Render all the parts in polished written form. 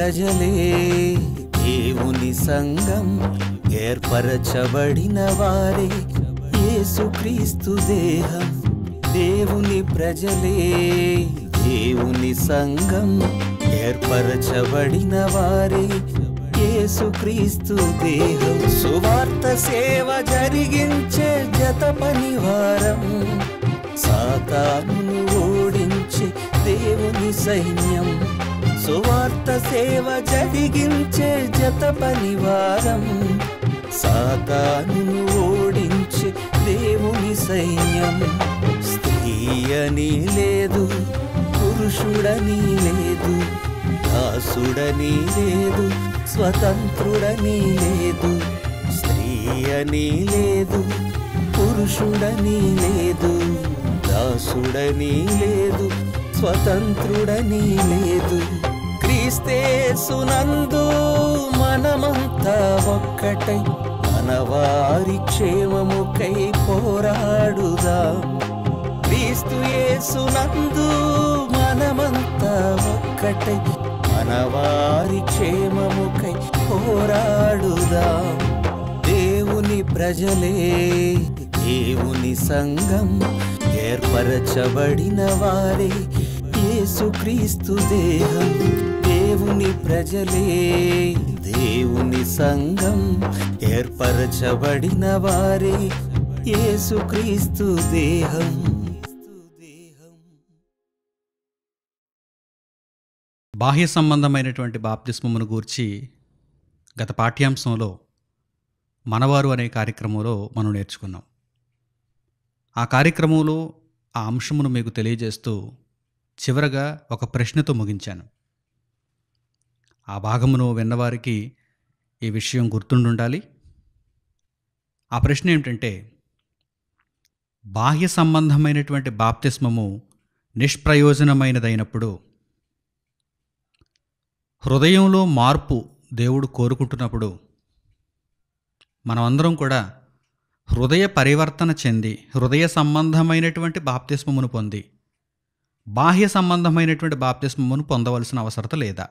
ప్రజలే దేవుని సంఘం, ఏర్పరచబడిన వారే యేసుక్రీస్తు దేహం. దేవుని ప్రజలే దేవుని సంఘం, ఏర్పరచబడిన వారే యేసుక్రీస్తు దేహం. సువార్త సేవ జరిగించే జత పనివారం, సాతానును ఓడించే దేవుని సైన్యం. సువార్త సేవ జరిగించే జత పనివారం, సాతానును ఓడించే దేవుని సైన్యం. స్త్రీ అని లేదు, పురుషుడని లేదు, దాసుడని లేదు, స్వతంత్రుడని లేదు. స్త్రీ అని లేదు, పురుషుడని లేదు, దాసుడని లేదు, స్వతంత్రుడని లేదు. క్రీస్తేసునందు మనమంతా ఒక్కటై మనవారి క్షేమముకై పోరాడుదాం. క్రీస్తు యేసునందు మనమంతా ఒక్కటై మనవారి క్షేమముకై పోరాడుదాం. దేవుని ప్రజలే దేవుని సంఘం, ఏర్పరచబడిన వారే యేసుక్రీస్తు దేహం. దేవుని ప్రజలే దేవుని సంఘం, ఏర్పరచబడిన వారే యేసుక్రీస్తు దేహం. బాహ్య సంబంధమైనటువంటి బాప్తిస్మమును గూర్చి గత పాఠ్యాంశంలో మనవారు అనే కార్యక్రమంలో మనం నేర్చుకున్నాం. ఆ కార్యక్రమంలో ఆ అంశమును మీకు తెలియజేస్తూ చివరగా ఒక ప్రశ్నతో ముగించాను. ఆ భాగమును విన్నవారికి ఈ విషయం గుర్తుండుండాలి. ఆ ప్రశ్న ఏమిటంటే, బాహ్య సంబంధమైనటువంటి బాప్తిస్మము నిష్ప్రయోజనమైనదైనప్పుడు, హృదయంలో మార్పు దేవుడు కోరుకుంటున్నప్పుడు, మనమందరం కూడా హృదయ పరివర్తన చెంది హృదయ సంబంధమైనటువంటి బాప్తిస్మమును పొంది బాహ్య సంబంధమైనటువంటి బాప్తిస్మమును పొందవలసిన అవసరత లేదా?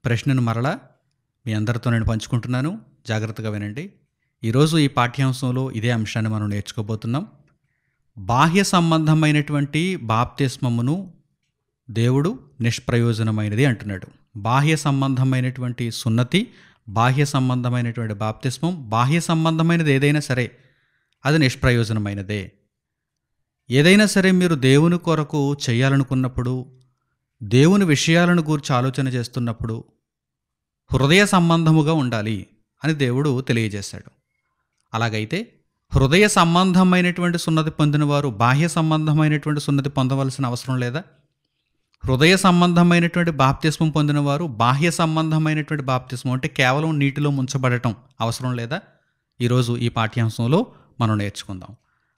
ప్రశ్నను మరలా మీ అందరితో నేను పంచుకుంటున్నాను. జాగ్రత్తగా వినండి. ఈరోజు ఈ పాఠ్యాంశంలో ఇదే అంశాన్ని మనం నేర్చుకోబోతున్నాం. బాహ్య సంబంధమైనటువంటి బాప్తిస్మమును దేవుడు నిష్ప్రయోజనమైనది అంటున్నాడు. బాహ్య సంబంధమైనటువంటి సున్నతి, బాహ్య సంబంధమైనటువంటి బాప్తిస్మం, బాహ్య సంబంధమైనది ఏదైనా సరే అది నిష్ప్రయోజనమైనదే. ఏదైనా సరే మీరు దేవుని కొరకు చేయాలనుకున్నప్పుడు, దేవుని విషయాలను గురించి ఆలోచన చేస్తున్నప్పుడు హృదయ సంబంధముగా ఉండాలి అని దేవుడు తెలియజేశాడు. అలాగైతే హృదయ సంబంధమైనటువంటి సున్నతి పొందినవారు బాహ్య సంబంధమైనటువంటి సున్నతి పొందవలసిన అవసరం లేదా? హృదయ సంబంధమైనటువంటి బాప్తిస్మం పొందినవారు బాహ్య సంబంధమైనటువంటి బాప్తిస్మం అంటే కేవలం నీటిలో ముంచబడటం అవసరం లేదా? ఈరోజు ఈ పాఠ్యాంశంలో మనం నేర్చుకుందాం.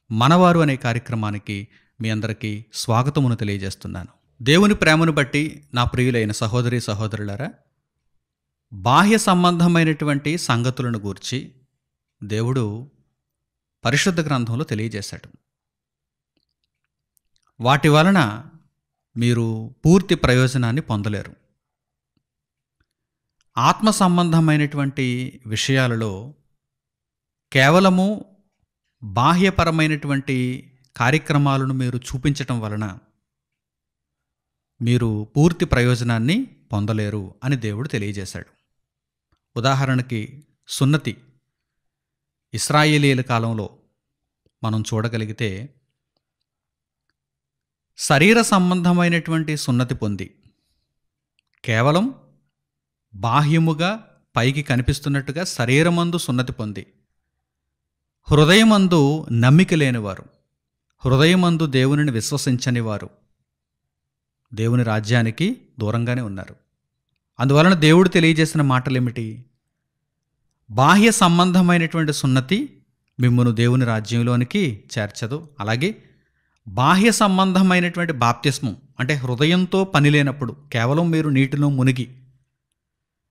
మనవారు అనే కార్యక్రమానికి మీ అందరికీ స్వాగతమును తెలియజేస్తున్నాను. దేవుని ప్రేమను బట్టి నా ప్రియులైన సహోదరి సహోదరులారా, బాహ్య సంబంధమైనటువంటి సంగతులను గూర్చి దేవుడు పరిశుద్ధ గ్రంథంలో తెలియజేశాడు. వాటి వలన మీరు పూర్తి ప్రయోజనాన్ని పొందలేరు. ఆత్మ సంబంధమైనటువంటి విషయాలలో కేవలము బాహ్యపరమైనటువంటి కార్యక్రమాలను మీరు చూపించటం వలన మీరు పూర్తి ప్రయోజనాన్ని పొందలేరు అని దేవుడు తెలియజేశాడు. ఉదాహరణకి సున్నతి ఇశ్రాయేలీయుల కాలంలో మనం చూడగలిగితే శరీర సంబంధమైనటువంటి సున్నతి పొంది కేవలం బాహ్యముగా పైకి కనిపిస్తున్నట్టుగా శరీరమందు సున్నతి పొంది హృదయమందు నమ్మిక లేనివారు, హృదయమందు దేవునిని విశ్వసించని వారు దేవుని రాజ్యానికి దూరంగానే ఉన్నారు. అందువలన దేవుడు తెలియజేసిన మాటలేమిటి? బాహ్య సంబంధమైనటువంటి సున్నతి మిమ్మును దేవుని రాజ్యంలోనికి చేర్చదు. అలాగే బాహ్య సంబంధమైనటువంటి బాప్తిస్మం అంటే హృదయంతో పని లేనప్పుడు, కేవలం మీరు నీటిలో మునిగి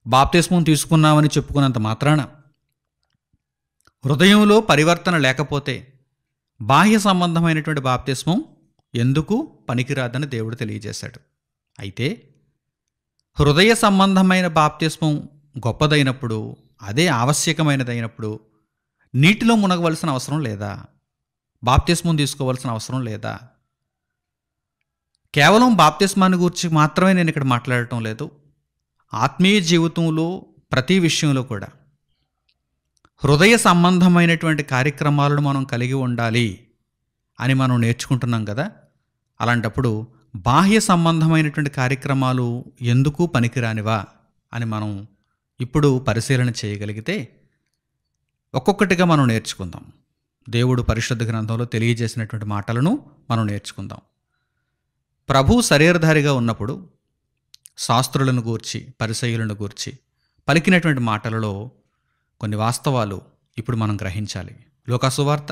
బాప్తిస్మం తీసుకున్నామని చెప్పుకున్నంత మాత్రాన హృదయంలో పరివర్తన లేకపోతే బాహ్య సంబంధమైనటువంటి బాప్తిస్మం ఎందుకు పనికిరాదని దేవుడు తెలియజేశాడు. అయితే హృదయ సంబంధమైన బాప్తిస్మం గొప్పదైనప్పుడు, అదే ఆవశ్యకమైనదైనప్పుడు నీటిలో మునగవలసిన అవసరం లేదా? బాప్తిస్మం తీసుకోవాల్సిన అవసరం లేదా? కేవలం బాప్తిస్మాన్ని గురించి మాత్రమే నేను ఇక్కడ మాట్లాడటం లేదు. ఆత్మీయ జీవితంలో ప్రతి విషయంలో కూడా హృదయ సంబంధమైనటువంటి కార్యక్రమాలను మనం కలిగి ఉండాలి అని మనం నేర్చుకుంటున్నాం కదా. అలాంటప్పుడు బాహ్య సంబంధమైనటువంటి కార్యక్రమాలు ఎందుకు పనికిరానివా అని మనం ఇప్పుడు పరిశీలన చేయగలిగితే ఒక్కొక్కటిగా మనం నేర్చుకుందాం. దేవుడు పరిశుద్ధ గ్రంథంలో తెలియజేసినటువంటి మాటలను మనం నేర్చుకుందాం. ప్రభు శరీరధారిగా ఉన్నప్పుడు శాస్త్రులను గూర్చి, పరిసయ్యులను గూర్చి పలికినటువంటి మాటలలో కొన్ని వాస్తవాలు ఇప్పుడు మనం గ్రహించాలి. లోకాసువార్త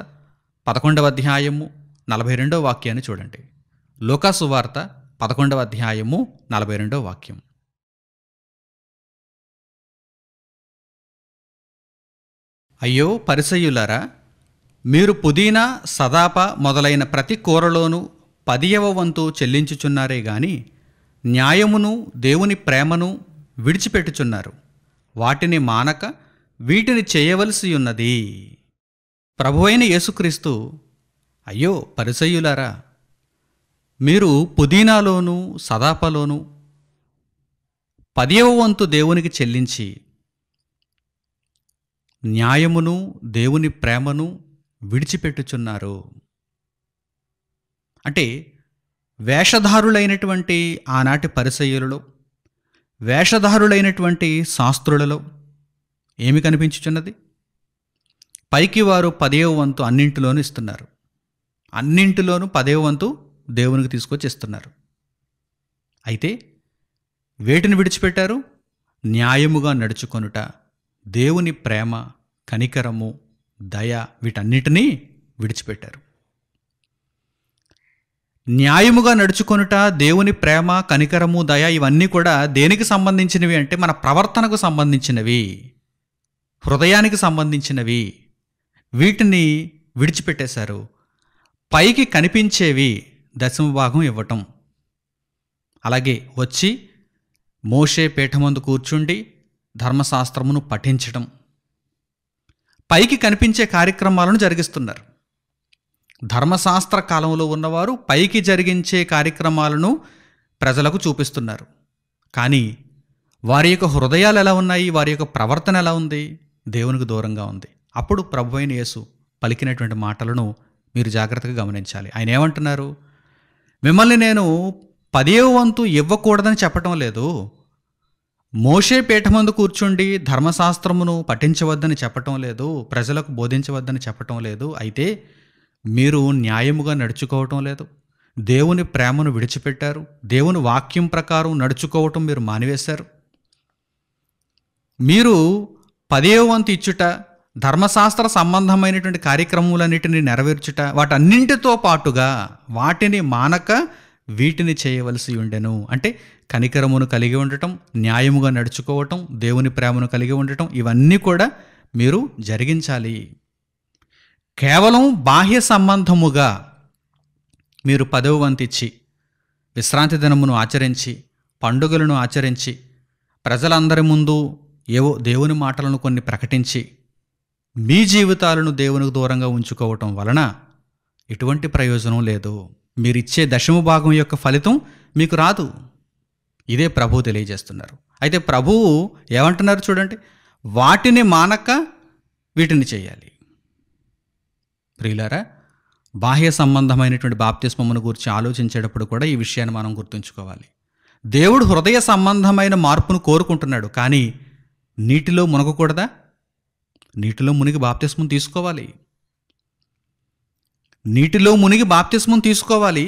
11వ అధ్యాయము 42వ వాక్యాన్ని చూడండి. లోకాసువార్త 11వ అధ్యాయము 42వ వాక్యం. అయ్యో పరిసయ్యులారా, మీరు పుదీనా, సదాప మొదలైన ప్రతి కూరలోనూ 10వ వంతు చెల్లించుచున్నారే గాని న్యాయమును, దేవుని ప్రేమను విడిచిపెట్టుచున్నారు. వాటిని మానక వీటిని చేయవలసి ఉన్నది. ప్రభువైన యేసుక్రీస్తు, అయ్యో పరిసయ్యులారా, మీరు పుదీనాలోను, సదాపలోను 10వ వంతు దేవునికి చెల్లించి న్యాయమును, దేవుని ప్రేమను విడిచిపెట్టుచున్నారు. అంటే వేషధారులైనటువంటి ఆనాటి పరిసయ్యులలో, వేషధారులైనటువంటి శాస్త్రులలో ఏమి కనిపించుచున్నది? పైకి వారు 10వ వంతు అన్నింటిలోనూ ఇస్తున్నారు. అన్నింటిలోనూ 10వ వంతు దేవునికి తీసుకొచ్చి ఇస్తున్నారు. అయితే వేటిని విడిచిపెట్టారు? న్యాయముగా నడుచుకొనుట, దేవుని ప్రేమ, కనికరము, దయ, వీటన్నిటినీ విడిచిపెట్టారు. న్యాయముగా నడుచుకొనుట, దేవుని ప్రేమ, కనికరము, దయ ఇవన్నీ కూడా దేనికి సంబంధించినవి అంటే మన ప్రవర్తనకు సంబంధించినవి, హృదయానికి సంబంధించినవి. వీటిని విడిచిపెట్టేశారు. పైకి కనిపించేవి 10వ భాగం ఇవ్వటం, అలాగే వచ్చి మోషే పీఠమందు కూర్చుండి ధర్మశాస్త్రమును పఠించటం, పైకి కనిపించే కార్యక్రమాలను జరిగిస్తున్నారు. ధర్మశాస్త్ర కాలంలో ఉన్నవారు పైకి జరిగించే కార్యక్రమాలను ప్రజలకు చూపిస్తున్నారు. కానీ వారి యొక్క హృదయాలు ఎలా ఉన్నాయి? వారి యొక్క ప్రవర్తన ఎలా ఉంది? దేవునికి దూరంగా ఉంది. అప్పుడు ప్రభువైన యేసు పలికినటువంటి మాటలను మీరు జాగ్రత్తగా గమనించాలి. ఆయన ఏమంటున్నారు? మిమ్మల్ని నేను 10వ వంతు ఇవ్వకూడదని చెప్పటం లేదు, మోషే పీఠమందు కూర్చుండి ధర్మశాస్త్రమును పఠించవద్దని చెప్పటం లేదు, ప్రజలకు బోధించవద్దని చెప్పటం లేదు. అయితే మీరు న్యాయముగా నడుచుకోవటం లేదు, దేవుని ప్రేమను విడిచిపెట్టారు, దేవుని వాక్యం ప్రకారం నడుచుకోవటం మీరు మానివేశారు. మీరు 10వ వంతు ఇచ్చుట, ధర్మశాస్త్ర సంబంధమైనటువంటి కార్యక్రమాలన్నిటిని నెరవేర్చుట, వాటన్నింటితో పాటుగా వాటిని మానక వీటిని చేయవలసి ఉండెను. అంటే కనికరమును కలిగి ఉండటం, న్యాయముగా నడుచుకోవటం, దేవుని ప్రేమను కలిగి ఉండటం, ఇవన్నీ కూడా మీరు జరిగించాలి. కేవలం బాహ్య సంబంధముగా మీరు 10వ వంతు ఇచ్చి, విశ్రాంతి దినమును ఆచరించి, పండుగలను ఆచరించి, ప్రజలందరి ముందు ఏవో దేవుని మాటలను కొన్ని ప్రకటించి మీ జీవితాలను దేవునికి దూరంగా ఉంచుకోవటం వలన ఎటువంటి ప్రయోజనం లేదు. మీరిచ్చే 10వ భాగం యొక్క ఫలితం మీకు రాదు. ఇదే ప్రభువు తెలియజేస్తున్నారు. అయితే ప్రభువు ఏమంటున్నారు చూడండి, వాటిని మానక వీటిని చేయాలి. ప్రియులారా, బాహ్య సంబంధమైనటువంటి బాప్తిస్మమును గురించి ఆలోచించేటప్పుడు కూడా ఈ విషయాన్ని మనం గుర్తుంచుకోవాలి. దేవుడు హృదయ సంబంధమైన మార్పును కోరుకుంటున్నాడు, కానీ నీటిలో మునగకూడదా? నీటిలో మునిగి బాప్తిస్మం తీసుకోవాలి. నీటిలో మునిగి బాప్తిస్మం తీసుకోవాలి.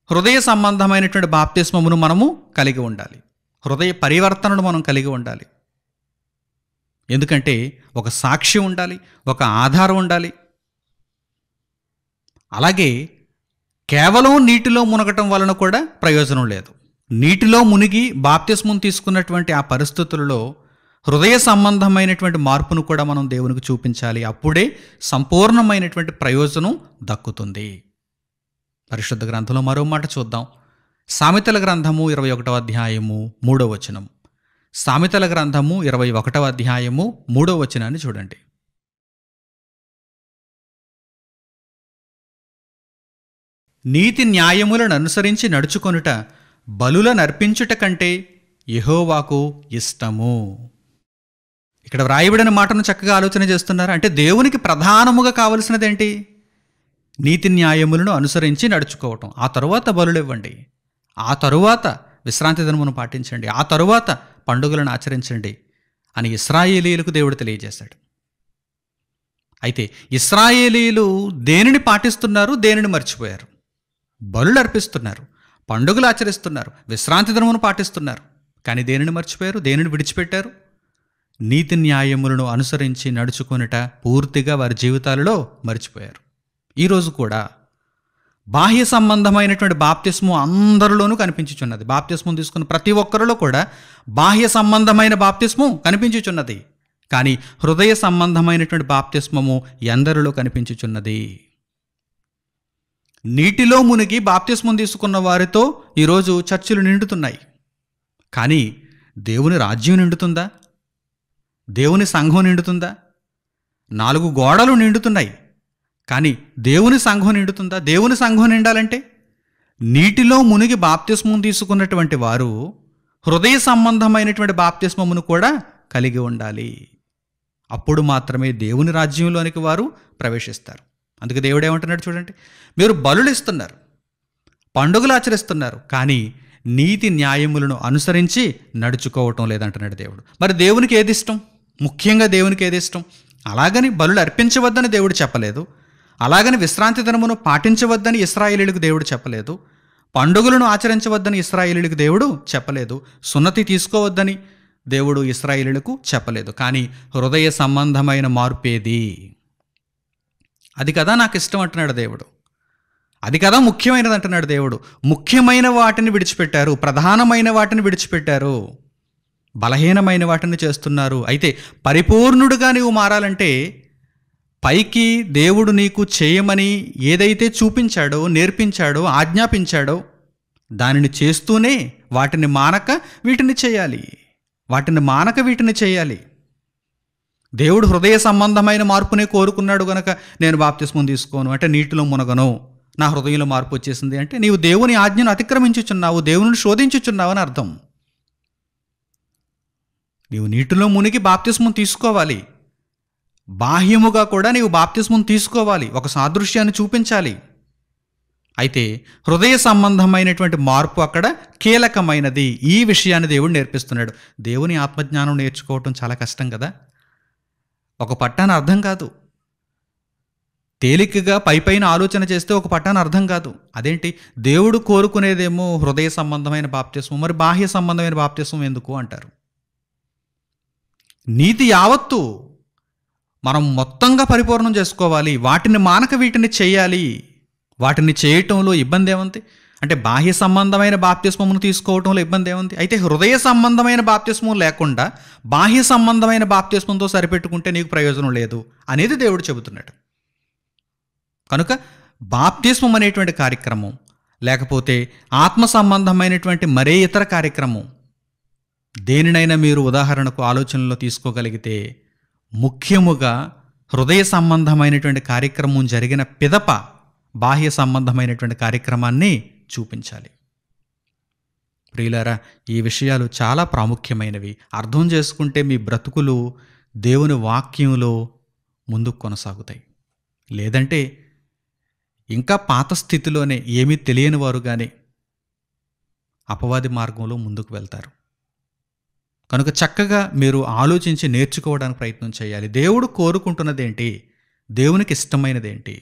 హృదయ సంబంధమైనటువంటి బాప్తిస్మమును మనము కలిగి ఉండాలి. హృదయ పరివర్తనను మనం కలిగి ఉండాలి. ఎందుకంటే ఒక సాక్షి ఉండాలి, ఒక ఆధారం ఉండాలి. అలాగే కేవలం నీటిలో మునగటం వలన కూడా ప్రయోజనం లేదు. నీటిలో మునిగి బాప్తిస్మం తీసుకున్నటువంటి ఆ పరిస్థితులలో హృదయ సంబంధమైనటువంటి మార్పును కూడా మనం దేవునికి చూపించాలి. అప్పుడే సంపూర్ణమైనటువంటి ప్రయోజనం దక్కుతుంది. పరిశుద్ధ గ్రంథంలో మరో మాట చూద్దాం. సామెతల గ్రంథము 21వ అధ్యాయము 3వ వచనం. సామెతల గ్రంథము 21వ అధ్యాయము 3వ వచనాన్ని చూడండి. నీతి న్యాయములను అనుసరించి నడుచుకొనుట బలులనర్పించుట కంటే యెహోవాకు ఇష్టము. ఇక్కడ వ్రాయబడిన మాటను చక్కగా ఆలోచన చేస్తున్నారు. అంటే దేవునికి ప్రధానముగా కావలసినదేంటి? నీతి న్యాయములను అనుసరించి నడుచుకోవటం. ఆ తరువాత బలులు ఇవ్వండి, ఆ తరువాత విశ్రాంతి దినమును పాటించండి, ఆ తరువాత పండుగలను ఆచరించండి అని ఇశ్రాయేలీయులకు దేవుడు తెలియజేశాడు. అయితే ఇశ్రాయేలీయులు దేనిని పాటిస్తున్నారు, దేనిని మర్చిపోయారు? బలులు అర్పిస్తున్నారు, పండుగలు ఆచరిస్తున్నారు, విశ్రాంతి దినమును పాటిస్తున్నారు. కానీ దేనిని మర్చిపోయారు, దేనిని విడిచిపెట్టారు? నీతి న్యాయములను అనుసరించి నడుచుకొనుట పూర్తిగా వారి జీవితాలలో మర్చిపోయారు. ఈరోజు కూడా బాహ్య సంబంధమైనటువంటి బాప్తిస్మం అందరిలోనూ కనిపించుచున్నది. బాప్తిస్మం తీసుకున్న ప్రతి ఒక్కరిలో కూడా బాహ్య సంబంధమైన బాప్తిస్మం కనిపించుచున్నది. కానీ హృదయ సంబంధమైనటువంటి బాప్తిస్మము ఎందరిలో కనిపించుచున్నది? నీటిలో మునిగి బాప్తిస్మం తీసుకున్న వారితో ఈరోజు చర్చిలు నిండుతున్నాయి. కానీ దేవుని రాజ్యం నిండుతుందా? దేవుని సంఘం నిండుతుందా? 4 గోడలు నిండుతున్నాయి, కానీ దేవుని సంఘం నిండుతుందా? దేవుని సంఘం నిండాలంటే నీటిలో మునిగి బాప్తిస్మం తీసుకున్నటువంటి వారు హృదయ సంబంధమైనటువంటి బాప్తిస్మమును కూడా కలిగి ఉండాలి. అప్పుడు మాత్రమే దేవుని రాజ్యంలోనికి వారు ప్రవేశిస్తారు. అందుకే దేవుడు ఏమంటున్నాడు చూడండి, మీరు బలులు ఇస్తున్నారు, పండుగలు ఆచరిస్తున్నారు, కానీ నీతి న్యాయములను అనుసరించి నడుచుకోవటం లేదంటున్నాడు దేవుడు. మరి దేవునికి ఏది ఇష్టం? ముఖ్యంగా దేవునికి ఏది ఇష్టం? అలాగని బలులు అర్పించవద్దని దేవుడు చెప్పలేదు, అలాగని విశ్రాంతి దినమును పాటించవద్దని ఇశ్రాయేలీయులకు దేవుడు చెప్పలేదు, పండుగలను ఆచరించవద్దని ఇశ్రాయేలీయులకు దేవుడు చెప్పలేదు, సున్నతి తీసుకోవద్దని దేవుడు ఇశ్రాయేలీయులకు చెప్పలేదు. కానీ హృదయ సంబంధమైన మార్పేది? అది కదా నాకు ఇష్టం అంటున్నాడు దేవుడు. అది కదా ముఖ్యమైనది అంటున్నాడు దేవుడు. ముఖ్యమైన వాటిని విడిచిపెట్టారు, ప్రధానమైన వాటిని విడిచిపెట్టారు, బలహీనమైన వాటిని చేస్తున్నారు. అయితే పరిపూర్ణుడుగా నీవు మారాలంటే పైకి దేవుడు నీకు చేయమని ఏదైతే చూపించాడో, నేర్పించాడో, ఆజ్ఞాపించాడో దానిని చేస్తూనే వాటిని మానక వీటిని చేయాలి, వాటిని మానక వీటిని చేయాలి. దేవుడు హృదయ సంబంధమైన మార్పునే కోరుకున్నాడు గనక నేను బాప్తిస్మం తీసుకోను అంటే, నీటిలో మునగను, నా హృదయంలో మార్పు వచ్చేసింది అంటే నీవు దేవుని ఆజ్ఞను అతిక్రమించుచున్నావు, దేవుని శోధించుచున్నావు అని అర్థం. నీవు నీటిలో మునిగి బాప్తిస్మం తీసుకోవాలి, బాహ్యముగా కూడా నీవు బాప్తిస్మం తీసుకోవాలి, ఒక సాదృశ్యాన్ని చూపించాలి. అయితే హృదయ సంబంధమైనటువంటి మార్పు అక్కడ కీలకమైనది. ఈ విషయాన్ని దేవుడు నేర్పిస్తున్నాడు. దేవుని ఆత్మజ్ఞానం నేర్చుకోవటం చాలా కష్టం కదా, ఒక పట్టాన అర్థం కాదు. తేలికగా పైపైన ఆలోచన చేస్తే ఒక పట్టాన అర్థం కాదు. అదేంటి, దేవుడు కోరుకునేదేమో హృదయ సంబంధమైన బాప్తిస్మం, మరి బాహ్య సంబంధమైన బాప్తిస్మం ఎందుకు అంటారు. నీతి యావత్తు మనం మొత్తంగా పరిపూర్ణం చేసుకోవాలి, వాటిని మానక వీటిని చేయాలి. వాటిని చేయటంలో ఇబ్బంది ఏముంది అంటే, బాహ్య సంబంధమైన బాప్తిస్మమును తీసుకోవటంలో ఇబ్బంది ఏముంది? అయితే హృదయ సంబంధమైన బాప్తిస్మం లేకుండా బాహ్య సంబంధమైన బాప్తిస్మంతో సరిపెట్టుకుంటే నీకు ప్రయోజనం లేదు అనేది దేవుడు చెబుతున్నాడు. కనుక బాప్తిస్మం అనేటువంటి కార్యక్రమం, లేకపోతే ఆత్మ సంబంధమైనటువంటి మరే ఇతర కార్యక్రమం దేనినైనా మీరు ఉదాహరణకు ఆలోచనలో తీసుకోగలిగితే, ముఖ్యముగా హృదయ సంబంధమైనటువంటి కార్యక్రమం జరిగిన పిదప బాహ్య సంబంధమైనటువంటి కార్యక్రమాన్ని చూపించాలి. ప్రియులారా, ఈ విషయాలు చాలా ప్రాముఖ్యమైనవి. అర్థం చేసుకుంటే మీ బ్రతుకులు దేవుని వాక్యంలో ముందుకు కొనసాగుతాయి. లేదంటే ఇంకా పాత స్థితిలోనే ఏమీ తెలియని వారుగానే అపవాది మార్గంలో ముందుకు వెళ్తారు. కనుక చక్కగా మీరు ఆలోచించి నేర్చుకోవడానికి ప్రయత్నం చేయాలి. దేవుడు కోరుకుంటున్నదేంటి, దేవునికి ఇష్టమైనదేంటి.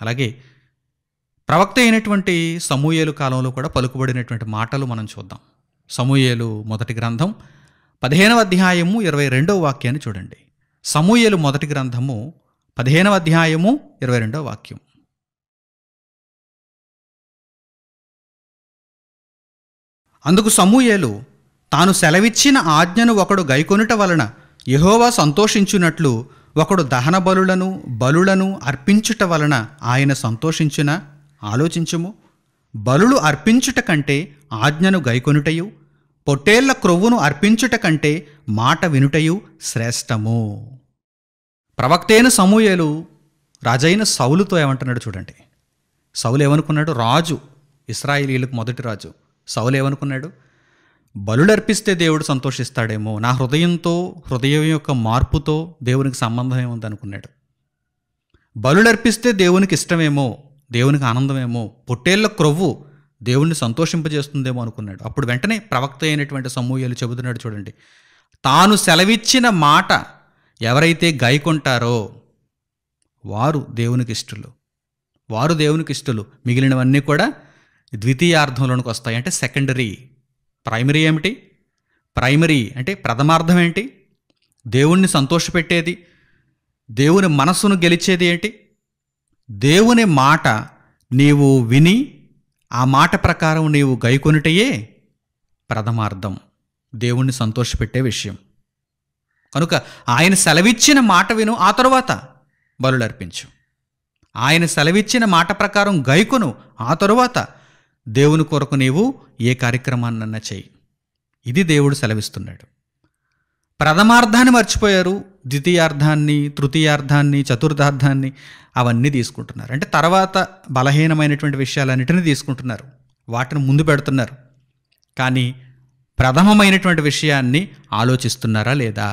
అలాగే ప్రవక్త అయినటువంటి సమూయేలు కాలంలో కూడా పలుకుబడినటువంటి మాటలు మనం చూద్దాం. సమూయేలు మొదటి గ్రంథం 15వ అధ్యాయము 22వ వాక్యాన్ని చూడండి. సమూయేలు మొదటి గ్రంథము 15వ అధ్యాయము 22వ వాక్యం. అందుకు సమూయేలు, తాను సెలవిచ్చిన ఆజ్ఞను ఒకడు గైకొనుట వలన యెహోవా సంతోషించున్నట్లు ఒకడు దహన బలులను అర్పించుట వలన ఆయన సంతోషించునా? ఆలోచించుము. బలులు అర్పించుట కంటే ఆజ్ఞను గైకొనుటయు, పొట్టేళ్ల క్రొవ్వును అర్పించుట కంటే మాట వినుటయు శ్రేష్టము. ప్రవక్తైన సమూయేలు రాజైన సౌలుతో ఏమంటున్నాడు చూడండి. సౌలు ఏమనుకున్నాడు? రాజు, ఇశ్రాయేలీయులకు మొదటి రాజు. సౌలు ఏమనుకున్నాడు? బలులర్పిస్తే దేవుడు సంతోషిస్తాడేమో, నా హృదయం యొక్క మార్పుతో దేవునికి సంబంధం ఏముందనుకున్నాడు. బలులర్పిస్తే దేవునికి ఇష్టమేమో, దేవునికి ఆనందమేమో, పొట్టేళ్ల క్రొవ్వు దేవుణ్ణి సంతోషింపజేస్తుందేమో అనుకున్నాడు. అప్పుడు వెంటనే ప్రవక్త అయినటువంటి సమూయేలు చెబుతున్నాడు చూడండి. తాను సెలవిచ్చిన మాట ఎవరైతే గైకొంటారో వారు దేవునికి ఇష్టలు, మిగిలినవన్నీ కూడా ద్వితీయార్థంలోనికి వస్తాయి. అంటే సెకండరీ. ప్రైమరీ ఏమిటి? ప్రైమరీ అంటే ప్రథమార్థం ఏంటి? దేవుణ్ణి సంతోషపెట్టేది, దేవుని మనస్సును గెలిచేది ఏంటి? దేవుని మాట నీవు విని ఆ మాట ప్రకారం నీవు గైకొనుటయే ప్రథమార్థం, దేవుణ్ణి సంతోషపెట్టే విషయం. కనుక ఆయన సెలవిచ్చిన మాట విను, ఆ తరువాత బలులర్పించు. ఆయన సెలవిచ్చిన మాట ప్రకారం గైకొను, ఆ తరువాత దేవుని కొరకు నీవు ఏ కార్యక్రమాన్నన్నా చెయ్యి. ఇది దేవుడు సెలవిస్తున్నాడు. ప్రథమార్థాన్ని మర్చిపోయారు, ద్వితీయార్థాన్ని, తృతీయార్థాన్ని, చతుర్థార్థాన్ని అవన్నీ తీసుకుంటున్నారు. అంటే తర్వాత బలహీనమైనటువంటి విషయాలన్నిటినీ తీసుకుంటున్నారు, వాటిని ముందు పెడుతున్నారు. కానీ ప్రథమమైనటువంటి విషయాన్ని ఆలోచిస్తున్నారా లేదా?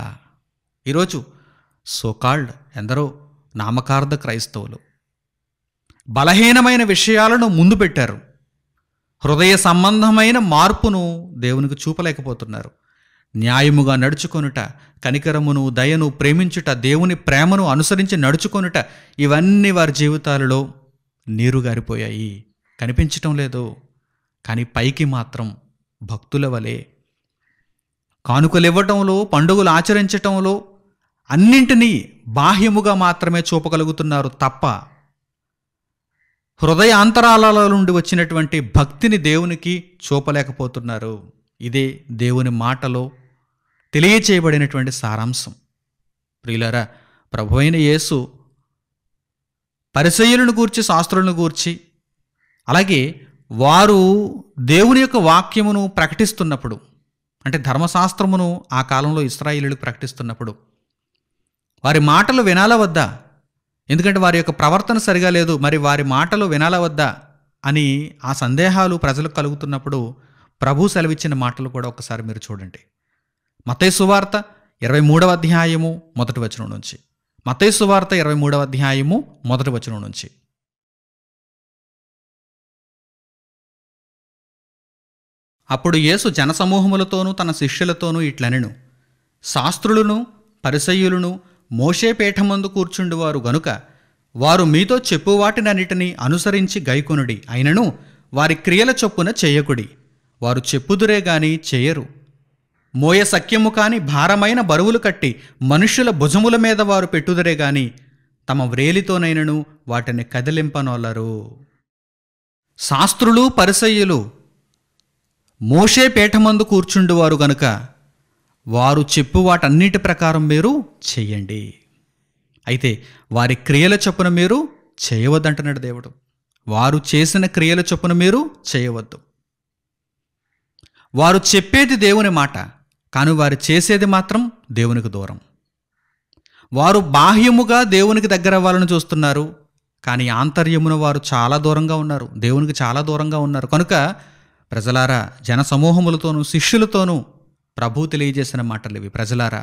ఈరోజు సోకాల్డ్ ఎందరో నామకార్థ క్రైస్తవులు బలహీనమైన విషయాలను ముందు పెట్టారు. హృదయ సంబంధమైన మార్పును దేవునికి చూపలేకపోతున్నారు. న్యాయముగా నడుచుకొనుట, కనికరమును, దయను, ప్రేమించుట, దేవుని ప్రేమను అనుసరించి నడుచుకొనుట, ఇవన్నీ వారి జీవితాలలో నీరుగారిపోయాయి, కనిపించటం లేదు. కానీ పైకి మాత్రం భక్తుల వలె కానుకలు ఇవ్వటంలో, పండుగలు ఆచరించటంలో అన్నింటినీ బాహ్యముగా మాత్రమే చూపగలుగుతున్నారు తప్ప హృదయాంతరాల నుండి వచ్చినటువంటి భక్తిని దేవునికి చూపలేకపోతున్నారు. ఇదే దేవుని మాటలో తెలియచేయబడినటువంటి సారాంశం. ప్రియులారా, ప్రభువైన యేసు పరిసయ్యులను గూర్చి, శాస్త్రులను గూర్చి, అలాగే వారు దేవుని యొక్క వాక్యమును ప్రకటిస్తున్నప్పుడు, అంటే ధర్మశాస్త్రమును ఆ కాలంలో ఇశ్రాయేలీయులకు ప్రకటిస్తున్నప్పుడు వారి మాటలు వినాలా వద్దా? ఎందుకంటే వారి యొక్క ప్రవర్తన సరిగా లేదు, మరి వారి మాటలు వినాలా వద్దా అని ఆ సందేహాలు ప్రజలకు కలుగుతున్నప్పుడు ప్రభు సెలవిచ్చిన మాటలు కూడా ఒకసారి మీరు చూడండి. మత్తయి సువార్త 23వ అధ్యాయము 1వ వచనం నుంచి. మత్తయి సువార్త 23వ అధ్యాయము 1వ వచనం నుంచి. అప్పుడు యేసు జనసమూహములతోనూ తన శిష్యులతోనూ ఇట్లనెను, శాస్త్రులను, పరిసయ్యులను మోషే పీఠమందు కూర్చుండువారు గనుక వారు మీతో చెప్పువాటినన్నిటినీ అనుసరించి గైకొనుడి. అయినను వారి క్రియల చొప్పున చేయకుడి. వారు చెప్పుదురే గాని చేయరు. మోయ సఖ్యము కాని భారమైన బరువులు కట్టి మనుష్యుల భుజముల మీద వారు పెట్టుదురే గాని తమ వ్రేలితోనైనను వాటిని కదిలింపనొల్లరు. శాస్త్రులు, పరిసయ్యులు మోషే పీఠమందు కూర్చుండువారు గనుక వారు చెప్పు వాటన్నిటి ప్రకారం మీరు చెయ్యండి. అయితే వారి క్రియల చొప్పున మీరు చేయవద్దంటున్నాడు దేవుడు. వారు చేసిన క్రియల చొప్పున మీరు చేయవద్దు. వారు చెప్పేది దేవుని మాట, కానీ వారు చేసేది మాత్రం దేవునికి దూరం. వారు బాహ్యముగా దేవునికి దగ్గర అవ్వాలని చూస్తున్నారు, కానీ ఆంతర్యమున వారు చాలా దూరంగా ఉన్నారు, దేవునికి చాలా దూరంగా ఉన్నారు. కనుక ప్రజలారా, జన సమూహములతోనూ శిష్యులతోనూ ప్రభు తెలియజేసిన మాటలు ఇవి. ప్రజలారా,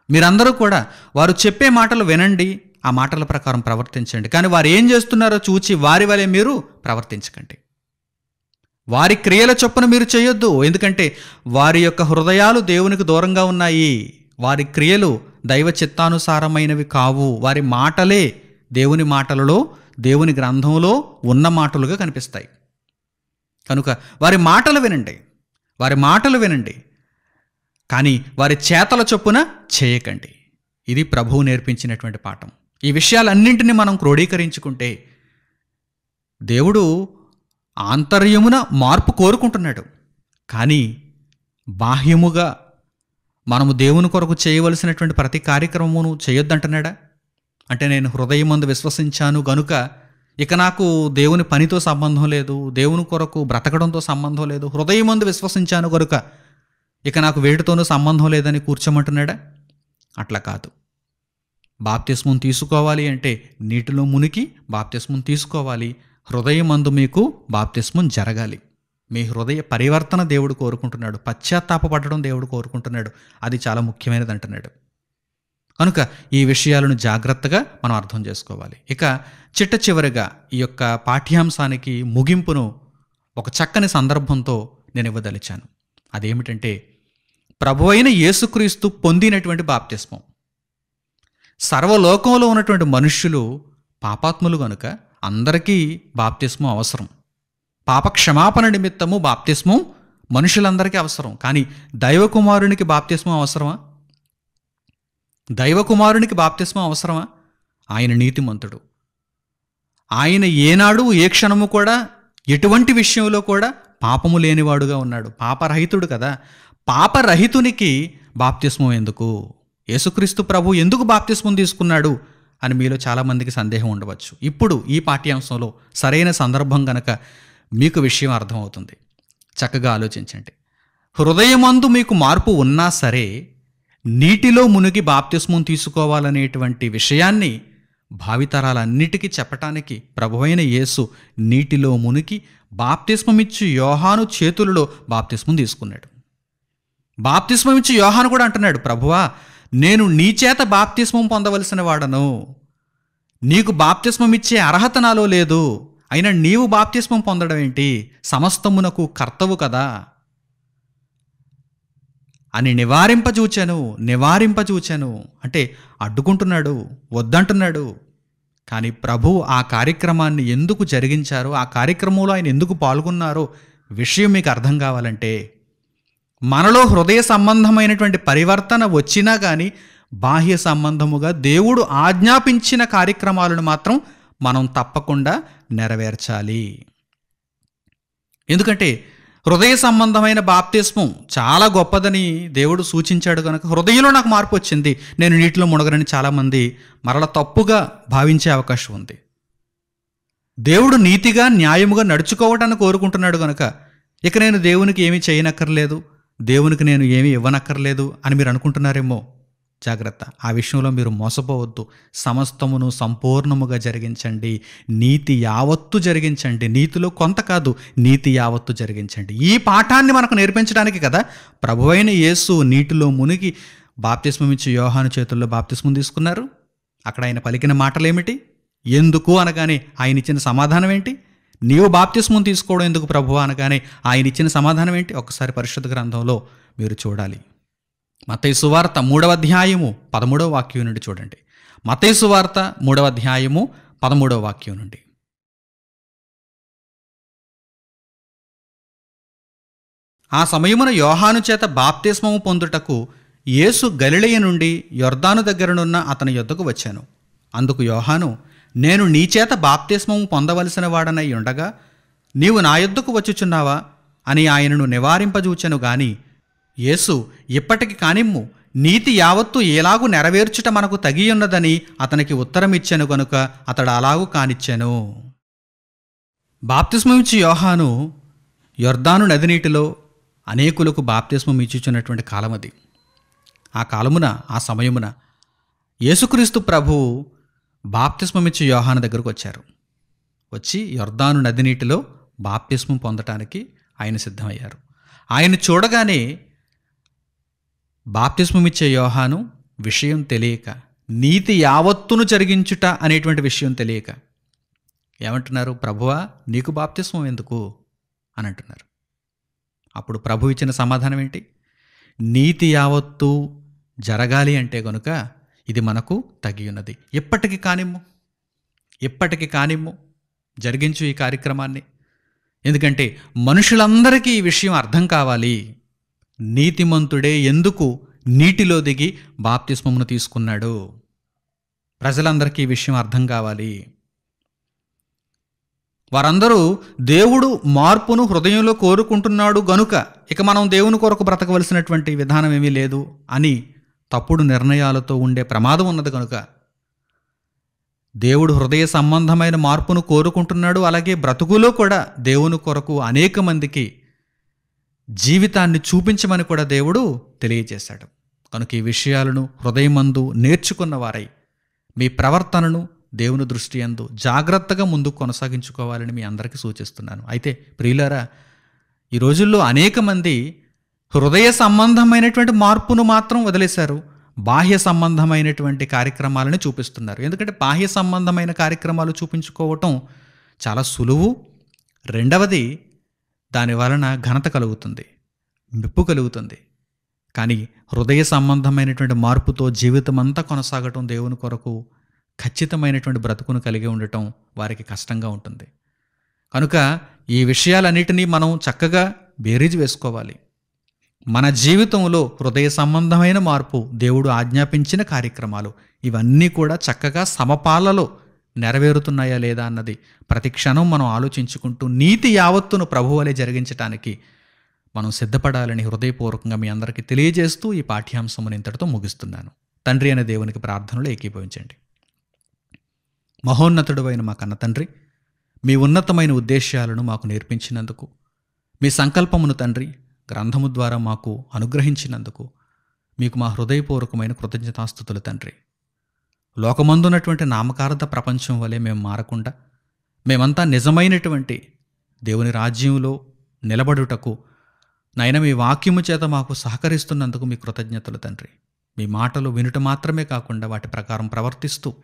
మీరందరూ కూడా వారు చెప్పే మాటలు వినండి, ఆ మాటల ప్రకారం ప్రవర్తించండి. కానీ వారు ఏం చేస్తున్నారో చూచి వారి వలె మీరు ప్రవర్తించకండి. వారి క్రియల చొప్పున మీరు చేయొద్దు, ఎందుకంటే వారి యొక్క హృదయాలు దేవునికి దూరంగా ఉన్నాయి. వారి క్రియలు దైవ చిత్తానుసారమైనవి కావు. వారి మాటలే దేవుని మాటలలో, దేవుని గ్రంథంలో ఉన్న మాటలుగా కనిపిస్తాయి. కనుక వారి మాటలు వినండి, వారి మాటలు వినండి, కానీ వారి చేతల చొప్పున చేయకండి. ఇది ప్రభువు నేర్పించినటువంటి పాఠం. ఈ విషయాలన్నింటినీ మనం క్రోడీకరించుకుంటే దేవుడు ఆంతర్యమున మార్పు కోరుకుంటున్నాడు, కానీ బాహ్యముగా మనము దేవుని కొరకు చేయవలసినటువంటి ప్రతి కార్యక్రమమును చేయొద్దంటున్నాడా? అంటే నేను హృదయమందు విశ్వసించాను గనుక ఇక నాకు దేవుని పనితో సంబంధం లేదు, దేవుని కొరకు బ్రతకడంతో సంబంధం లేదు, హృదయమందు విశ్వసించాను గనుక ఇక నాకు వేటితోనూ సంబంధం లేదని కూర్చోమంటున్నాడా? అట్లా కాదు. బాప్తిస్మం తీసుకోవాలి అంటే నీటిలో మునిగి బాప్తిస్మం తీసుకోవాలి. హృదయమందు మీకు బాప్తిస్మం జరగాలి. మీ హృదయ పరివర్తన దేవుడు కోరుకుంటున్నాడు. పశ్చాత్తాపపడడం దేవుడు కోరుకుంటున్నాడు. అది చాలా ముఖ్యమైనది అంటున్నాడు. కనుక ఈ విషయాలను జాగ్రత్తగా మనం అర్థం చేసుకోవాలి. ఇక చిట్ట చివరిగా ఈ యొక్క పాఠ్యాంశానికి ముగింపును ఒక చక్కని సందర్భంతో నేను ఇవ్వదలిచాను. అదేమిటంటే ప్రభువైన యేసుక్రీస్తు పొందినటువంటి బాప్తిస్మం. సర్వలోకంలో ఉన్నటువంటి మనుష్యులు పాపాత్ములు కనుక అందరికీ బాప్తిస్మం అవసరం. పాప క్షమాపణ నిమిత్తము బాప్తిస్మం మనుషులందరికీ అవసరం. కానీ దైవకుమారునికి బాప్తిస్మం అవసరమా? దైవకుమారునికి బాప్తిస్మం అవసరమా? ఆయన నీతిమంతుడు. ఆయన ఏనాడు ఏ క్షణము కూడా ఎటువంటి విషయంలో కూడా పాపము లేనివాడుగా ఉన్నాడు. పాపరహితుడు కదా. పాపరహితునికి బాప్తిస్మం ఎందుకు? యేసుక్రీస్తు ప్రభు ఎందుకు బాప్తిస్మం తీసుకున్నాడు అని మీలో చాలామందికి సందేహం ఉండవచ్చు. ఇప్పుడు ఈ పాఠ్యాంశంలో సరైన సందర్భం గనక మీకు విషయం అర్థమవుతుంది. చక్కగా ఆలోచించండి. హృదయమందు మీకు మార్పు ఉన్నా సరే నీటిలో మునిగి బాప్తిస్మం తీసుకోవాలనేటువంటి విషయాన్ని భావితరాలన్నిటికీ చెప్పటానికి ప్రభువైన యేసు నీటిలో మునిగి బాప్తిస్మమిచ్చి యోహాను చేతులలో బాప్తిస్మం తీసుకున్నాడు. బాప్తిస్మమిచ్చి యోహాను కూడా అంటున్నాడు, ప్రభువా నేను నీ చేత బాప్తిస్మం పొందవలసిన వాడను, నీకు బాప్తిస్మం ఇచ్చే అర్హత నాలో లేదు, అయినా నీవు బాప్తిస్మం పొందడం ఏంటి? సమస్తమునకు కర్తవు కదా అని నివారింపచూచాను అంటే అడ్డుకుంటున్నాడు, వద్దంటున్నాడు. కానీ ప్రభు ఆ కార్యక్రమాన్ని ఎందుకు జరిగించారో, ఆ కార్యక్రమంలో ఆయన ఎందుకు పాల్గొన్నారో విషయం మీకు అర్థం కావాలంటే మనలో హృదయ సంబంధమైనటువంటి పరివర్తన వచ్చినా కానీ బాహ్య సంబంధముగా దేవుడు ఆజ్ఞాపించిన కార్యక్రమాలను మాత్రం మనం తప్పకుండా నెరవేర్చాలి. ఎందుకంటే హృదయ సంబంధమైన బాప్తిస్మం చాలా గొప్పదని దేవుడు సూచించాడు కనుక హృదయంలో నాకు మార్పు వచ్చింది, నేను నీటిలో మునగరని చాలామంది మరల తప్పుగా భావించే అవకాశం ఉంది. దేవుడు నీతిగా న్యాయముగా నడుచుకోవటాన్ని కోరుకుంటున్నాడు కనుక ఇక నేను దేవునికి ఏమీ చేయనక్కర్లేదు, దేవునికి నేను ఏమీ ఇవ్వనక్కర్లేదు అని మీరు అనుకుంటున్నారేమో. జాగ్రత్త, ఆ విషయంలో మీరు మోసపోవద్దు. సమస్తమును సంపూర్ణముగా జరిగించండి, నీతి యావత్తు జరిగించండి. నీతిలో కొంత కాదు, నీతి యావత్తు జరిగించండి. ఈ పాఠాన్ని మనకు నేర్పించడానికి కదా ప్రభువైన యేసు నీటిలో మునిగి బాప్తిస్మం ఇచ్చి యోహాను చేతుల్లో బాప్తిస్మం తీసుకున్నారు. అక్కడ ఆయన పలికిన మాటలేమిటి? ఎందుకు అనగానే ఆయన ఇచ్చిన సమాధానం ఏంటి? నీవు బాప్తిస్మం తీసుకోవడం ఎందుకు ప్రభువా అనగానే ఆయన ఇచ్చిన సమాధానం ఏంటి? ఒక్కసారి పరిశుద్ధ గ్రంథంలో మీరు చూడాలి. మత్తయి సువార్త 3వ అధ్యాయము 13వ వాక్యం నుండి చూడండి. మత్తయి సువార్త 3వ అధ్యాయము 13వ వాక్యం నుండి. ఆ సమయమున యోహాను చేత బాప్తిస్మము పొందుటకు యేసు గలిలయ నుండి యొర్దాను దగ్గరనున్న అతని యొద్దకు వచ్చాను. అందుకు యోహాను, నేను నీ చేత బాప్తిస్మము పొందవలసిన వాడనై ఉండగా నీవు నా యొద్దకు వచ్చుచున్నావా అని ఆయనను నివారింపజూచెను గాని యేసు, ఇప్పటికి కానిమ్ము, నీతి యావత్తు ఎలాగూ నెరవేర్చుట మనకు తగియున్నదని అతనికి ఉత్తరమిచ్చెను గనుక అతడు అలాగూ కానిచ్చెను. బాప్తిస్మం ఇచ్చి యోహాను యొర్దాను నది నీటిలో అనేకులకు బాప్తిస్మం ఇచ్చుచున్నటువంటి కాలం అది. ఆ కాలమున, ఆ సమయమున యేసుక్రీస్తు ప్రభువు బాప్తిస్మం ఇచ్చి యోహాను దగ్గరకు వచ్చారు. వచ్చి యొర్దాను నది నీటిలో బాప్తిస్మం పొందటానికి ఆయన సిద్ధమయ్యారు. ఆయన చూడగానే బాప్తిస్మం ఇచ్చే యోహాను విషయం తెలియక, నీతి యావత్తును జరిగించుట అనేటువంటి విషయం తెలియక ఏమంటున్నారు? ప్రభువా నీకు బాప్తిస్మం ఎందుకు అని అంటున్నారు. అప్పుడు ప్రభు ఇచ్చిన సమాధానం ఏంటి? నీతి యావత్తు జరగాలి అంటే గనుక ఇది మనకు తగి ఉన్నది. ఇప్పటికి కానిమ్ము జరిగించు ఈ కార్యక్రమాన్ని. ఎందుకంటే మనుషులందరికీ ఈ విషయం అర్థం కావాలి. నీతిమంతుడే ఎందుకు నీటిలో దిగి బాప్తిస్మమును తీసుకున్నాడు? ప్రజలందరికీ ఈ విషయం అర్థం కావాలి. వారందరూ దేవుడు మార్పును హృదయంలో కోరుకుంటున్నాడు గనుక ఇక మనం దేవుని కొరకు బ్రతకవలసినటువంటి విధానం ఏమీ లేదు అని తప్పుడు నిర్ణయాలతో ఉండే ప్రమాదం ఉన్నది కనుక దేవుడు హృదయ సంబంధమైన మార్పును కోరుకుంటున్నాడు. అలాగే బ్రతుకులో కూడా దేవుని కొరకు అనేక మందికి జీవితాన్ని చూపించమని కూడా దేవుడు తెలియజేశాడు. కనుక ఈ విషయాలను హృదయమందు నేర్చుకున్న వారై మీ ప్రవర్తనను దేవుని దృష్టి యందు జాగ్రత్తగా ముందుకు కొనసాగించుకోవాలని మీ అందరికీ సూచిస్తున్నాను. అయితే ప్రియులారా, ఈ రోజుల్లో అనేక మంది హృదయ సంబంధమైనటువంటి మార్పును మాత్రం వదిలేశారు, బాహ్య సంబంధమైనటువంటి కార్యక్రమాలను చూపిస్తున్నారు. ఎందుకంటే బాహ్య సంబంధమైన కార్యక్రమాలు చూపించుకోవటం చాలా సులువు. రెండవది, దాని వలన ఘనత కలుగుతుంది, మెప్పు కలుగుతుంది. కానీ హృదయ సంబంధమైనటువంటి మార్పుతో జీవితం అంతా కొనసాగటం, దేవుని కొరకు ఖచ్చితమైనటువంటి బ్రతుకును కలిగి ఉండటం వారికి కష్టంగా ఉంటుంది. కనుక ఈ విషయాలన్నిటినీ మనం చక్కగా బేరీజు వేసుకోవాలి. మన జీవితంలో హృదయ సంబంధమైన మార్పు, దేవుడు ఆజ్ఞాపించిన కార్యక్రమాలు ఇవన్నీ కూడా చక్కగా సమపాలలో నెరవేరుతున్నాయా లేదా అన్నది ప్రతి క్షణం మనం ఆలోచించుకుంటూ నీతి యావత్తును ప్రభువలే జరిగించటానికి మనం సిద్ధపడాలని హృదయపూర్వకంగా మీ అందరికీ తెలియజేస్తూ ఈ పాఠ్యాంశమును ఇంతటితో ముగిస్తున్నాను. తండ్రి అనే దేవునికి ప్రార్థనలు ఏకీభవించండి. మహోన్నతుడైన మా కన్న తండ్రి, మీ ఉన్నతమైన ఉద్దేశాలను మాకు నేర్పించినందుకు, మీ సంకల్పమును తండ్రి గ్రంథము ద్వారా మాకు అనుగ్రహించినందుకు మీకు మా హృదయపూర్వకమైన కృతజ్ఞతాస్తుతులు తండ్రి. లోకమందున్నటువంటి నామకార్థ ప్రపంచం వలె మేము మారకుండా మేమంతా నిజమైనటువంటి దేవుని రాజ్యంలో నిలబడుటకు నాయన మీ వాక్యము చేత మాకు సహకరిస్తున్నందుకు మీ కృతజ్ఞతలు తండ్రి. మీ మాటలు వినుట మాత్రమే కాకుండా వాటి ప్రకారం ప్రవర్తిస్తూ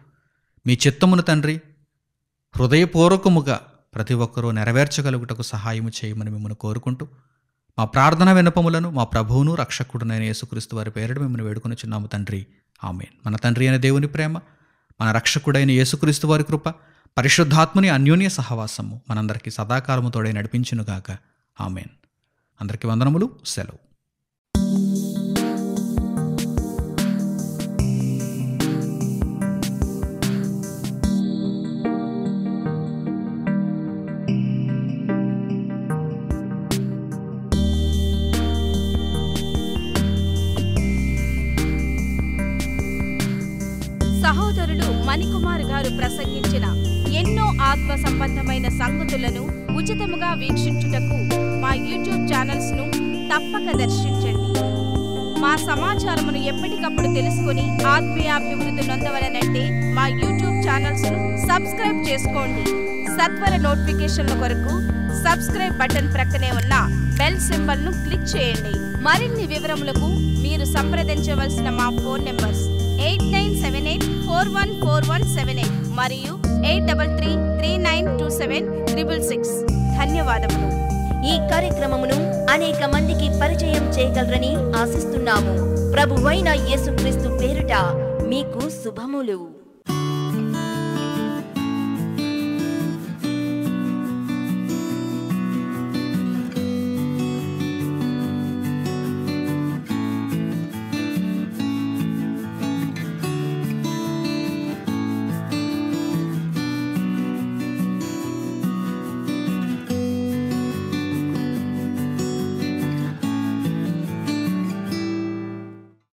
మీ చిత్తమును తండ్రి హృదయపూర్వకముగా ప్రతి ఒక్కరూ నెరవేర్చగలుగుటకు సహాయము చేయమని మిమ్మల్ని కోరుకుంటూ మా ప్రార్థన విన్నపములను మా ప్రభువును రక్షకుడునైన యేసుక్రీస్తు వారి పేరిట మిమ్మల్ని వేడుకొనిచున్నాము తండ్రి. ఆమేన్. మన తండ్రి అయిన దేవుని ప్రేమ, మన రక్షకుడైన యేసుక్రీస్తు వారి కృప, పరిశుద్ధాత్ముని అన్యోన్య సహవాసము మనందరికీ సదాకాలము తోడై నడిపించునుగాక. ఆమేన్. అందరికీ వందనములు. సెలవు. సహోదరులు మణికుమార్ గారు ప్రసంగించిన ఎన్నో ఆత్మ సంబంధమైన సంగతులను ఉచితముగా వీక్షించుటకు మా యూట్యూబ్ ఛానల్స్ ను తప్పక దర్శించండి. మా సమాచారమును ఎప్పటికప్పుడు తెలుసుకుని ఆత్మీయాభివృద్ధి నొందవలనంటే మా యూట్యూబ్ ఛానల్స్ ను సబ్స్క్రైబ్ చేసుకోండి. సత్వర నోటిఫికేషన్ల కొరకు సబ్స్క్రైబ్ బటన్ ప్రక్కనే ఉన్న బెల్ సింబల్ ను క్లిక్ చేయండి. మరిన్ని వివరములకు మీరు సంప్రదించవలసిన మా ఫోన్ నెంబర్స్ 8978414178 మరియు 8333927666. ధన్యవాదములు. ఈ కార్యక్రమమును అనేక మందికి పరిచయం చేయగలరని ఆశిస్తున్నాము. ప్రభువైన యేసుక్రీస్తు పేరిట మీకు శుభములు.